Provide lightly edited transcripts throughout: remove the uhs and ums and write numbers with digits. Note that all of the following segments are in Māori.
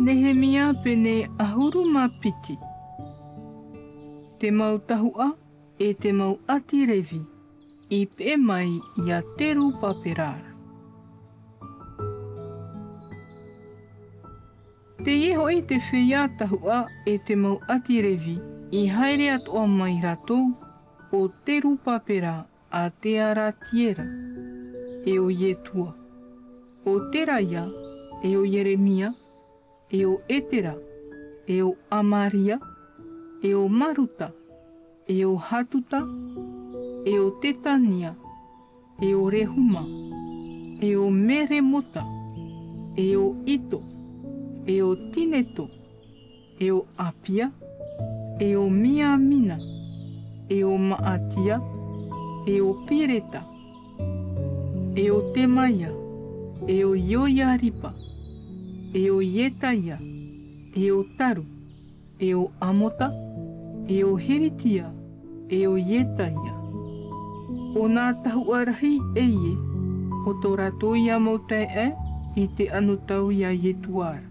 Nehemia Pene ahuru mapiti. Te mau tahua e te mau ati revi, I pe mai ia teru paperara. Te iehoi te whia tahua e te mau ati revi, I haere atoa mai ratou o teru papera a te ara tiera, e o Atua, o Teraia, e o Jeremia, e o Etera, e o Amaria, e o Maruta, e o Hatuta, e o Tetania, e o Rehuma, e o Meremota, e o Ito, e o Tineto, e o Apia, e o Miamina, e o Maatia, e o Pireta, e o Temaia, e o Ioiaripa, e o Ietaia, e o Taru, e o Amota, e o Hiritia, e o Ietaia. O nā tahuarahi eie, o tō rātou ia mau tae I te anutau ia Ietuara.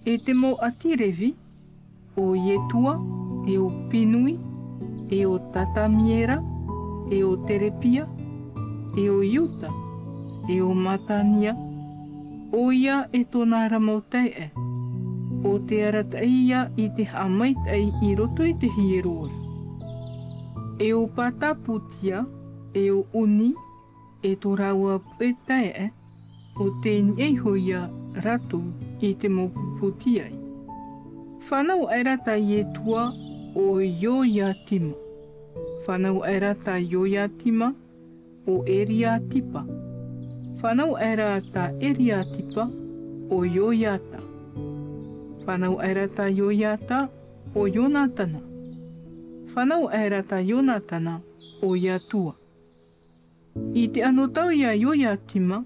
E te mau atirevi, o Ietua, e o Pinui, e o Tatamiera, e o Terepia, e o Iuta, e o Matania, o ia e tōna ramau tae o te arataia I te hamaitai I roto I te hieroa. E o Pataputia, e o Uni, e tō raua pue tae o te niehoia rato I te moputiai. Whanau airata Ietua o Ioiatima. Whanau airata Ioiatima o Eriatipa. Whanau airata Eriatipa o Ioiata. Whanau airata Ioiata o Ionatana. Whanau airata Ionatana o Atua. I te anotau ia Ioiatima,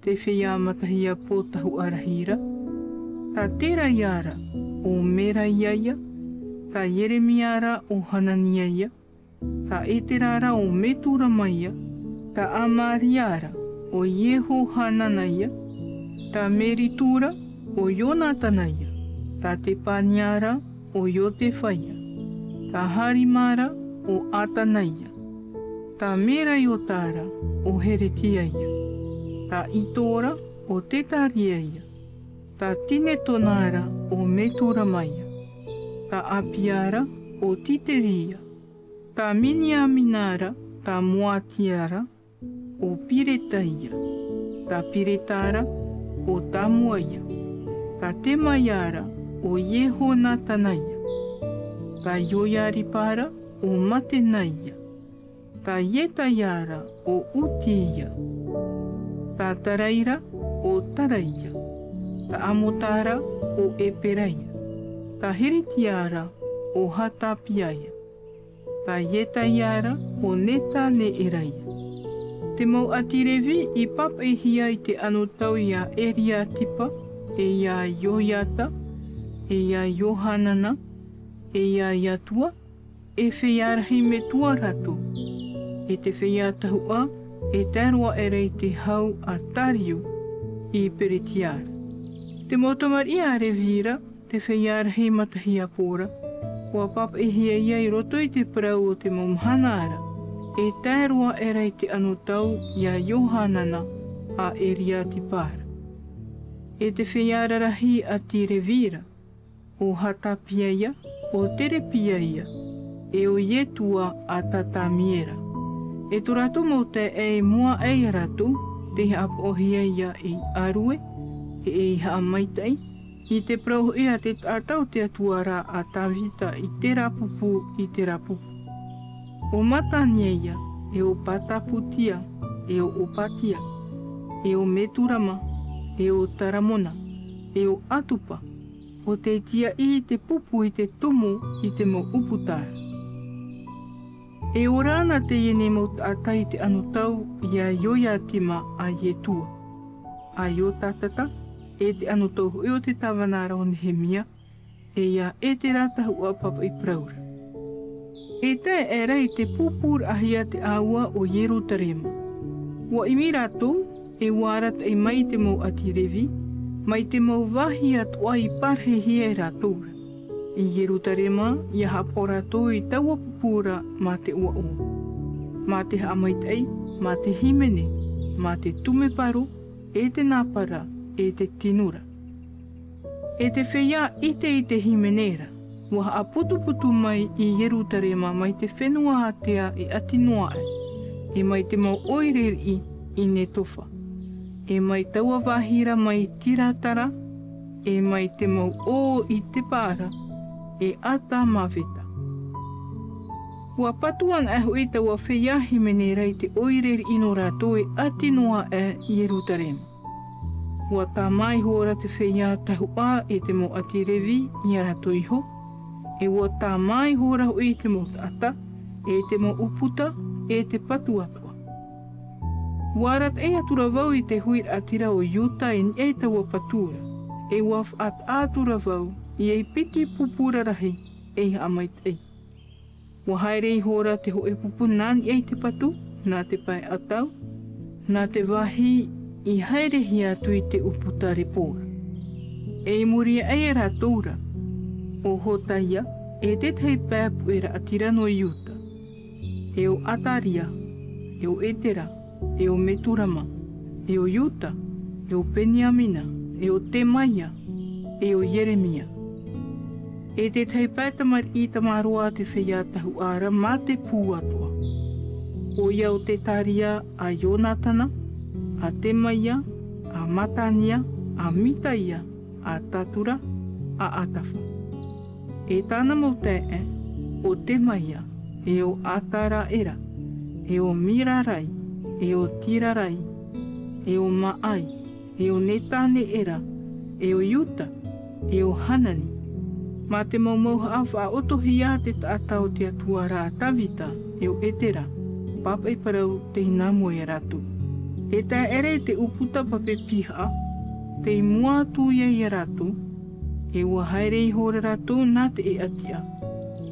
te whia matahia pōtahu arahira, ta tera iara o Meraiaia, ta Jeremiara o Hananiaia, ta Eterara o Meturamaia, ta Amariara o Yehohananaia, ta Meritura o Ionatanaia, ta Tepaniara o Iotefaia, ta Harimara o Atanaia, ta Meraiotara o Heretiaia, ta Itora o Tetariaia, ta Tinetonara o Meturamaia, ta Apiara o Titeria, ta Miniaminara, ta Moatiara o Piretaia, ta Piretara o Tamuaia, ta Temaiara o Yehonatanaia, ta Ioiaripara o Matenaia, ta Ietaiara o Utia, ta Taraira o Taraia, ta Amotara o Eperaia, ta Heritiara o Hatapiaia, ta Ietaiara o Netaneeraia. Te mau atirevi I papaihia I te anotau ia Eriatipa, e ia Ioiata, e ia Iohanana, e ia Atua, e whiarahi me tua rato. E te whiatahua, e tērua erei te hau a Tariu I Peretiara. Te motomaria revira, te whiarahi matahia pōra, ua papaihia ia I roto I te parau o te momhanara, e tērua erei te anotau ia Iohanana a Eriatipara. E te whiararahi a Tirevira, o Hatapiaia, o Terepiaia, e o Ietua a Tatamiera. E tō rato mau te e mua ei rato, te hapohia ia I Arue, e ei haamaitai, I te prau ea te tātau te atuara a Tavita I te rapupu I te rapupu. O Mataniaia, e o Pataputia, e o Opatia, e o Meturama, e o Taramona, e o Atupa, o te tia I te pupu I te tomo I te mo uputara. E o rāna te iene mo tātai te anotau ia Ioiatima a Ietua. A Iotatata, e te anotau hui o te tawanara o Nehemia, e ia e te rātahu a papa I praura. E tae e rei te pupur ahia te aua o Yerutarema. Wa imi rātou, e warat e mai te mau atirevi, Mai te mauwahi atua I parhehi e rātoura. I Yerutarema, ia hapo rātou I taua pupura mā te ua o. Mā te haamaitei, mā te himene, mā te tumeparu, e te nāpara, e te tinura. E te whea ite I te himenera, waha a putu mai I Yerutarema mai te whenua atea e atinoa e mai te mau oireri I Netofa. E mai taua wahira mai tiratara, e mai te mau o I te pāra, e ata maweta. Ua patuan e hoi taua whea himenera I te oireri ino rātou e atinoa e Yerutarema. Ua tā mai hora te whea tahua e te mo ati revi I a rātou iho, e ua tā mai hora hoi te mo tata, e te mo uputa, e te patu atua. Warat e atura vau I te huir atira o Yuta e ni e taua patura, e ua at atura vau I e piti pupura rahi e amaitei. Ua haere I hora te ho e pupu nani e te patu, nā te pai atau, nā te wahi I haere hi atu I te uputa repora. E muria e rātoura, o hotaia e te tei pēpu e ra atira no Yuta. E o ataria, e o etera, e o meturama, e o Yuta, e o Peniamina, e o Temaia, e o Yeremia. E te tei pētamar I tamaroa te whea tahu ara mā te pū atua. O ia o te taria a Jonatana, a Temaia, a Matania, a Mitaia, a Tatura, a Atafa. E tāna mo te o Temaia, e o Ataraera, e o Mirarai, e o Tirarai, e o Maai, e o Netaneera, e o Yuta, e o Hanani. Mā te maumau haafa a otohi a te tātau te atua rā tawita, e o Etera, papa I Parau te inamu e ratu. E tā ere te uputa pape piha, te I mua atu ia I ratu, e ua haere I hore ratu nā te e atia,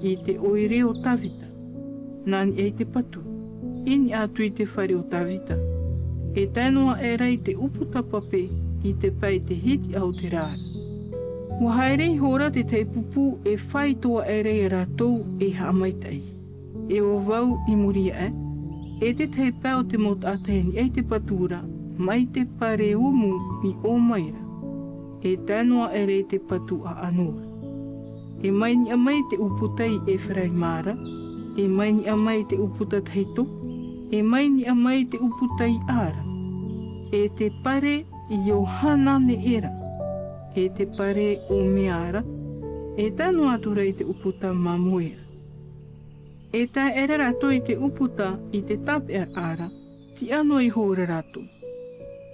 I te oire o tawita, nāni e te patu. Ini atu I te whare o tawita. E tainoa e rei te uputa pape I te pai te hiti au te rāra. Ua haerei hora te tei pupu e whai toa e rei a rātou e haamaitai. E o vau I muria e te tei pau te mot ateni e te patura mai te pare umu I o maira. E tainoa e rei te patu a anua. E mai ni a mai te uputai e wharai mara, e mai ni a mai te uputa teito, e mai ni a mai te uputai ara. E te pare I Johana ne era. E te pare o meara. E tanu atura I te uputa mamuera. E tā ere rato I te uputa I te tape ara. Ti ano I hora rato.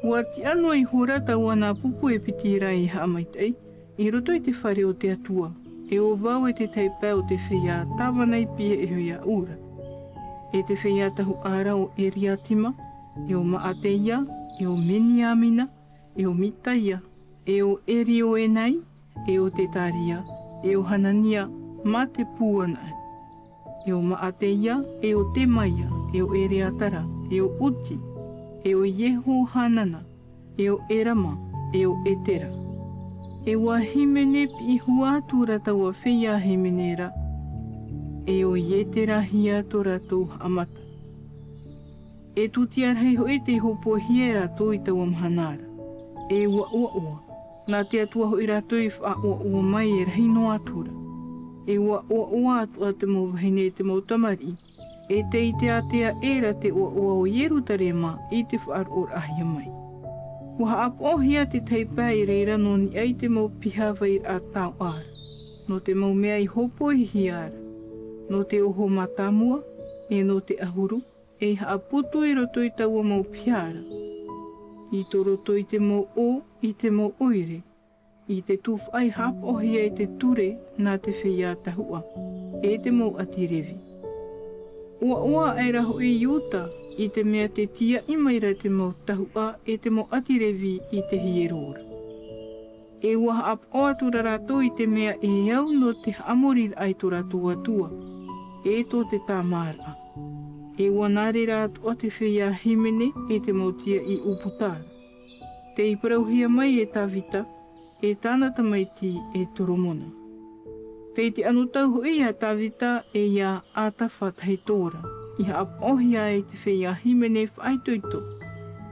Ua ti ano I hora tau ana pupu e pitira I haamaitei. I roto I te whare o te atua. E o vau e te teipea o te whea tawana I pia e hui a ura. E te whea tahu ara o Eriatima, e o Maateia, e o Meniamina, e o Mitaia, e o Erioenai, e o te Taria, e o Hanania, mā te Puana. E o Maateia, e o Temaia, e o Eriatara, e o Uti, e o Yehohanana, e o Erama, e o Etera. E wa himene pi hua tura taua whea himenera, e o Yetera hia tora tau amata. E tuti arhei hoi te hopo hiera toi tau amhanara. E ua ua. Nā te atua hoi rato I wha ua mai e rahi no atura. E ua atua te mau wahine te mau tamari. E te I te atea era te ua o Yerutarema I te whaaro ahia mai. Ua apohia te teipea I reira no ni ai te mau pihawa I a tau ara. No te mau mea I hopo I hiara. No te oho matamua, e no te ahuru, e haaputu I roto I taua mau piara. I to roto I te mau o, I te mau oire. I te tūwhai hapohia I te ture nā te whea tahua, e te mau atirevi. Ua e raho I Yuta, I te mea te tia I maira te mau tahua e te mau atirevi I te hierora. E ua haapo atura rato I te mea e au no te amorira ai to rato atua, e to te tāmara. E ua nare rato a te whea himene e te mau tia I uputara. Te I parauhia mai e Tavita, e tāna tamaiti e Toromona. Te iti anu tau hui a Tavita e ia ātawha Tahitōra, I haapohia e te whea himene whaitoito,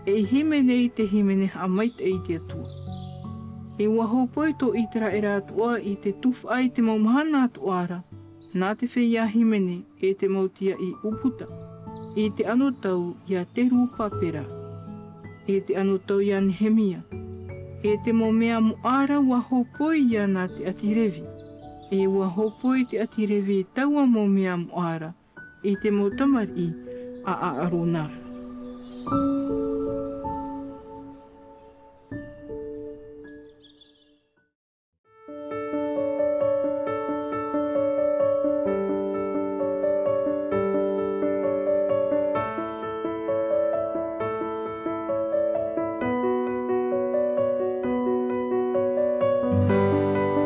e himene I te himene hamaita I te atua. E ua hōpoito I te raera atua I te tuwha ai te maumahana atuara, nā te whea himene e te mautia I uputa, I te anu tau ia te rupa pera, e te anu tau ia Nehemia, e te mo mea muara ua hopoi ia nā te atirevi, e ua hopoi te atirevi taua mo mea muara, e te mo tamari a aronara.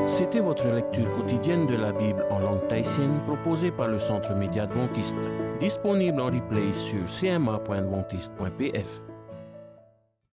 C'était votre lecture quotidienne de la Bible en langue tahitienne proposée par le Centre Média Adventiste, disponible en replay sur cma.adventiste.pf.